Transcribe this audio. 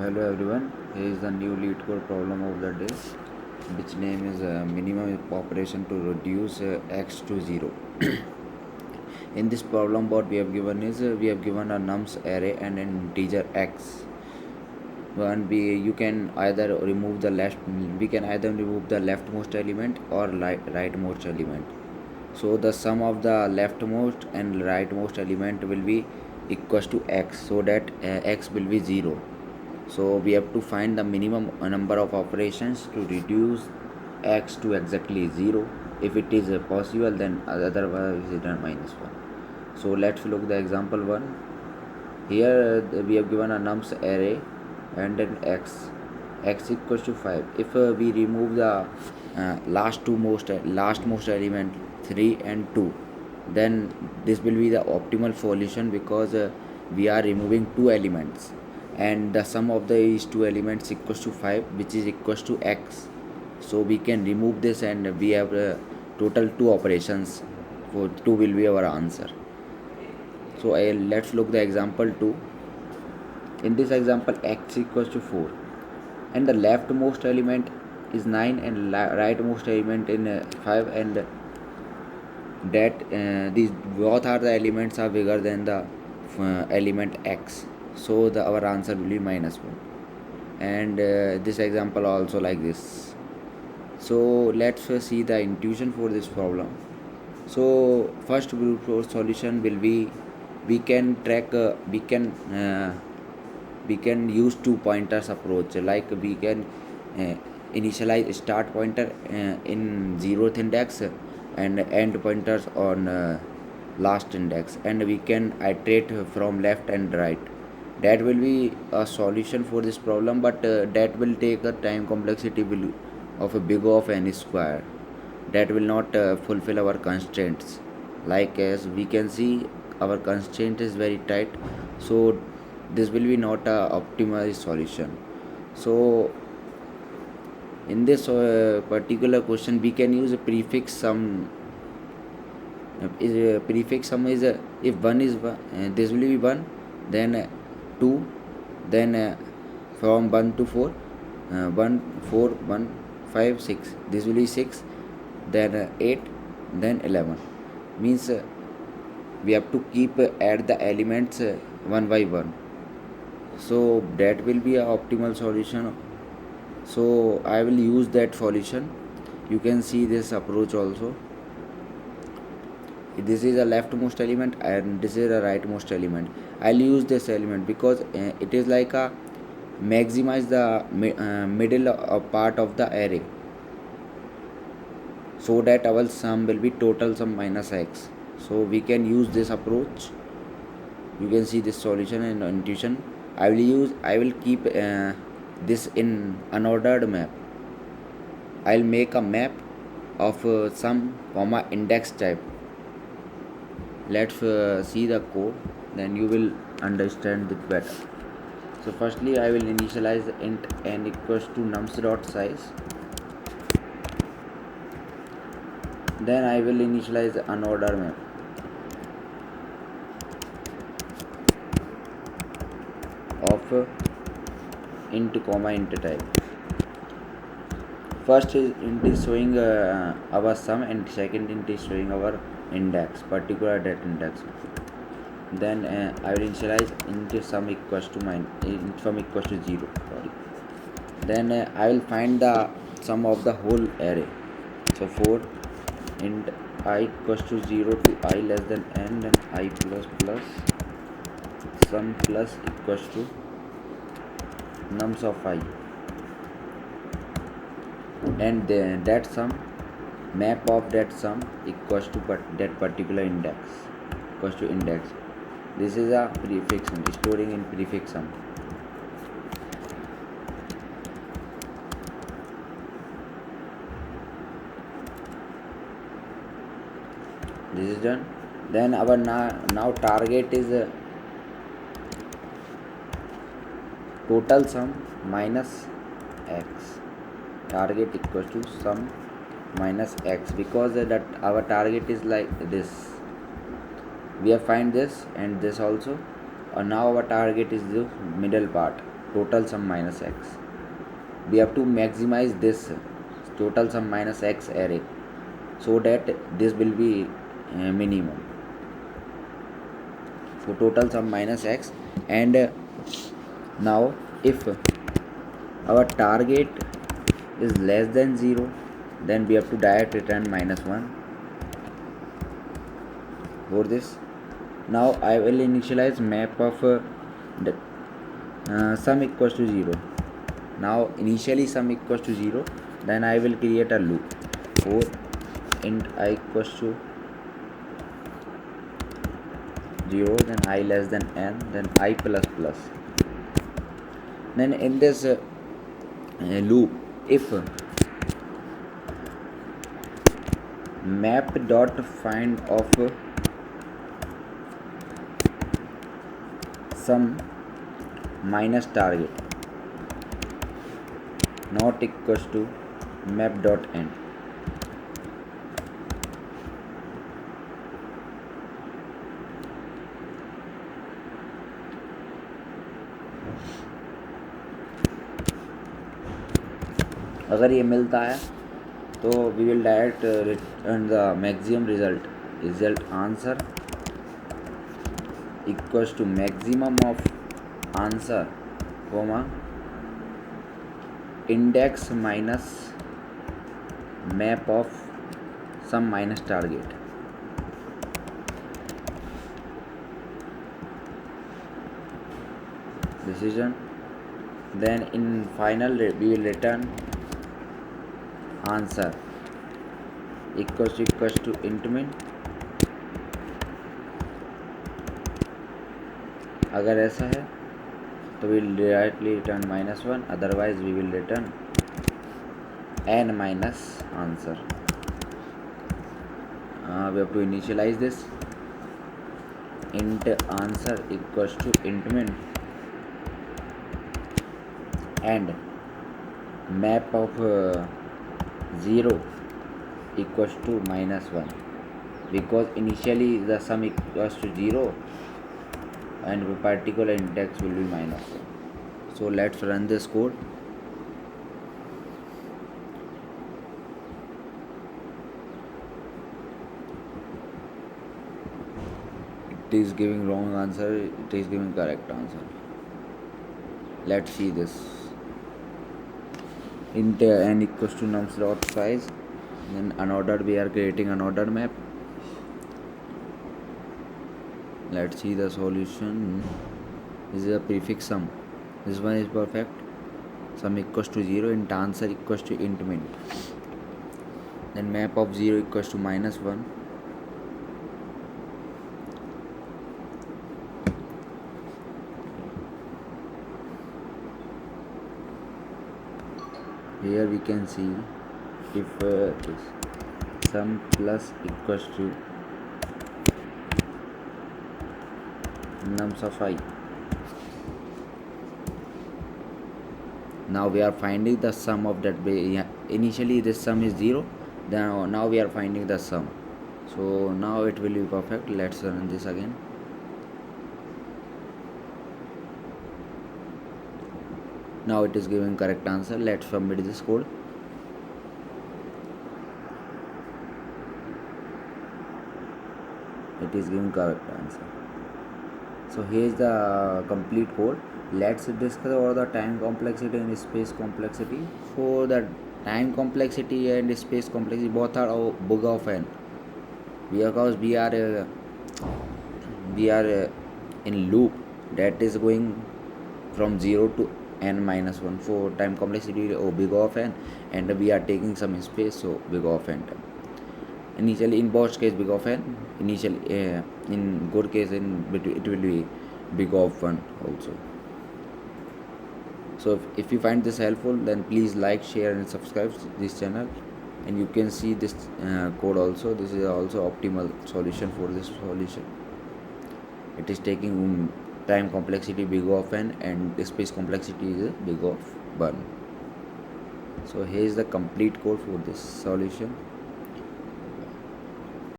Hello everyone, here is the new Leetcode problem of the day, which name is minimum operation to reduce x to 0. In this problem what we have given is we have given a nums array and an integer x. You can either remove the leftmost element or rightmost element. So the sum of the leftmost and rightmost element will be equals to x, so that x will be 0. So we have to find the minimum number of operations to reduce x to exactly 0. If it is possible, then otherwise it is minus 1. So let's look the example 1. Here we have given a nums array and then x equals to 5. If we remove the lastmost element 3 and 2, then this will be the optimal solution, because we are removing two elements and the sum of these two elements equals to 5, which is equals to x. So we can remove this and we have total two operations. For 2 will be our answer. So let's look the example 2. In this example, x equals to 4 and the leftmost element is 9 and rightmost element in 5, and that these both are the elements are bigger than the element x. So our answer will be minus 1. And this example also like this. So let's see the intuition for this problem. So first brute force solution will be, we can use two pointers approach. Like we can initialize start pointer in 0th index and end pointers on last index, and we can iterate from left and right. That will be a solution for this problem, but that will take a time complexity of a big of n square. That will not fulfill our constraints. Like as we can see, our constraint is very tight, so this will be not a optimal solution. So in this particular question, we can use a prefix sum. Prefix sum is if 1 is 1, this will be 1, then 2, then from 1 to 4, 1 4 1 5 6, this will be 6, then 8, then 11. Means we have to keep add the elements one by one. So that will be a optimal solution. So I will use that solution. You can see this approach also. This is a leftmost element and this is a rightmost element. I'll use this element because it is like a maximize the middle part of the array, so that our sum will be total sum minus x. So we can use this approach. You can see this solution and intuition. I will keep this in unordered map. I'll make a map of sum comma index type. Let's see the code, then you will understand it better. So firstly I will initialize int n equals to nums dot size. Then I will initialize the unordered map of int comma int type. First int is showing our sum, and second int is showing our index, particular that index. Then I will initialize int sum equals to int sum equals to 0. Sorry. Then I will find the sum of the whole array. So for int I equals to 0 to I less than n, then I plus plus sum plus equals to nums of I, and then that sum map of that sum equals to that particular index equals to index. This is a prefix sum, storing in prefix sum. This is done. Then our now target is total sum minus x. Target equals to sum minus x, because that our target is like this. We have find this and this also. Now our target is the middle part. total sum minus x. We have to maximize this total sum minus x array so that this will be minimum. So total sum minus x, and now if our target is less than 0, then we have to direct return -1 for this. Now I will initialize map of the sum equals to 0. Now initially sum equals to 0, then I will create a loop for int I equals to 0, then I less than n, then I plus plus. Then in this loop, if map dot find of sum minus target not equals to map dot end, अगर ये मिलता है तो we will direct return the maximum result answer equals to maximum of answer comma index minus map of sum minus target. Decision. Then in final we will return answer equals to int min. अगर ऐसा है तो we will directly return -1, otherwise we will return n minus answer. We have to initialize this int answer equals to int min and map of 0 equals to -1, because initially the sum equals to 0 and particular index will be -1. So let's run this code. It is giving wrong answer, it is giving correct answer. Let's see this. Int n equals to nums dot size, then unordered, we are creating unordered map. Let's see the solution. This is a prefix sum, this one is perfect. Sum equals to 0, int answer equals to int min, then map of 0 equals to -1. Here we can see if sum plus equals to nums of I. Now we are finding the sum of that. Initially this sum is 0, then now we are finding the sum, so now it will be perfect. Let's run this again. Now it is giving correct answer. Let's submit this code. It is giving correct answer. So here is the complete code. Let's discuss about the time complexity and space complexity. For the time complexity and space complexity, both are big of n, because we are in loop that is going from 0 to n-1. For time complexity big of n, and we are taking some space, so big of n time. Initially in both case big of n, initially in good case it will be big of 1 also. So if you find this helpful, then please like, share and subscribe this channel, and you can see this code also. This is also optimal solution for this solution. It is taking time complexity big of n and space complexity is big of 1. So here is the complete code for this solution.